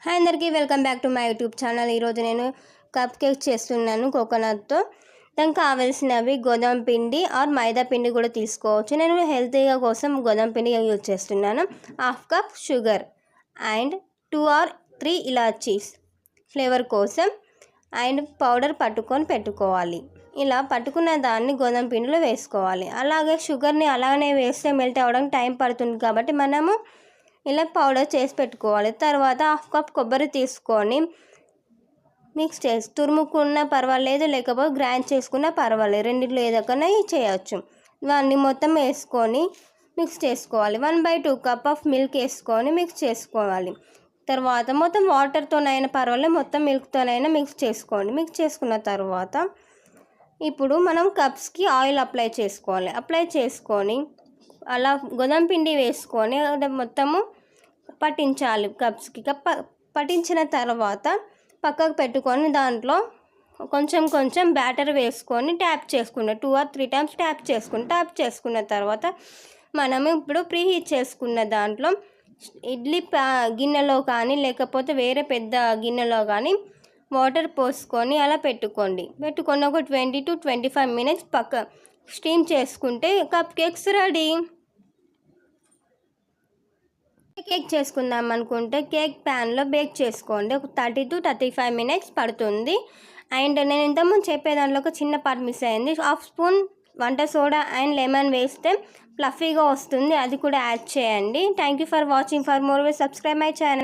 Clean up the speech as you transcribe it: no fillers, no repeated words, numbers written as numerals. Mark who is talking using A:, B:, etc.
A: Hi అందరికీ welcome back to my YouTube channel. ఈరోజు నేను కప్ కేక్ చేస్తున్నాను కోకోనట్తో. దానికి కావాల్సినవి గోధుమ పిండి ఆర్ మైదా పిండి కూడా తీసుకోవచ్చు. నేను హెల్తీగా కోసం గోధుమ పిండి యూజ్ చేస్తున్నాను. 1/2 కప్ షుగర్ అండ్ 2 or 3 ఇలాచీస్ ఫ్లేవర్ కోసం అండ్ పౌడర్ పట్టుకొని పెట్టుకోవాలి. ఇలా పట్టుకున్న దాన్ని గోధుమ పిండిలో వేసుకోవాలి. అలాగే షుగర్ని అలానే వేస్తే మెల్ట్ అవ్వడానికి టైం పడుతుంది కాబట్టి మనము ఇలా పౌడర్ చేసి పెట్టుకోవాలి. తర్వాత 1/2 కప్ కొబ్బరి తీసుకొని మిక్స్ చేసి తురుముకున్నా పర్వాలేదు, లేకపోతే గ్రైండ్ చేసుకున్నా పర్వాలేదు, రెండిట్లో ఏదైనా చేయొచ్చు. ఇవన్నీ మొత్తం వేసుకొని మిక్స్ చేసుకోవాలి. 1/2 కప్ ఆఫ్ మిల్క్ వేసుకొని మిక్స్ చేసుకోవాలి. తర్వాత మొత్తం వాటర్తోనైనా పర్వాలేదు, మొత్తం మిల్క్తోనైనా మిక్స్ చేసుకోండి. మిక్స్ చేసుకున్న తర్వాత ఇప్పుడు మనం కప్స్కి ఆయిల్ అప్లై చేసుకోవాలి. అప్లై చేసుకొని అలా గోధుమ పిండి వేసుకొని మొత్తము పట్టించాలి కప్స్కి. పట్టించిన తర్వాత పక్కకు పెట్టుకొని దాంట్లో కొంచెం కొంచెం బ్యాటర్ వేసుకొని ట్యాప్ చేసుకున్న 2 or 3 times ట్యాప్ చేసుకున్న తర్వాత మనము ఇప్పుడు ప్రీ హీట్ చేసుకున్న దాంట్లో ఇడ్లీ గిన్నెలో కానీ లేకపోతే వేరే పెద్ద గిన్నెలో కానీ వాటర్ పోసుకొని అలా పెట్టుకొని ఒక 20 to 25 minutes పక్క స్టీమ్ చేసుకుంటే కప్ కేక్స్ రెడీ. కేక్ చేసుకుందాం అనుకుంటే కేక్ ప్యాన్లో బేక్ చేసుకోండి. ఒక 30 to 35 minutes పడుతుంది. అండ్ నేను ఇంతకుముందు చెప్పే దాంట్లో ఒక చిన్న పార్ట్ మిస్ అయింది. 1/2 స్పూన్ వంట సోడా అండ్ లెమన్ వేస్తే ఫ్లఫీగా వస్తుంది, అది కూడా యాడ్ చేయండి. Thank you for watching. For more subscribe my channel.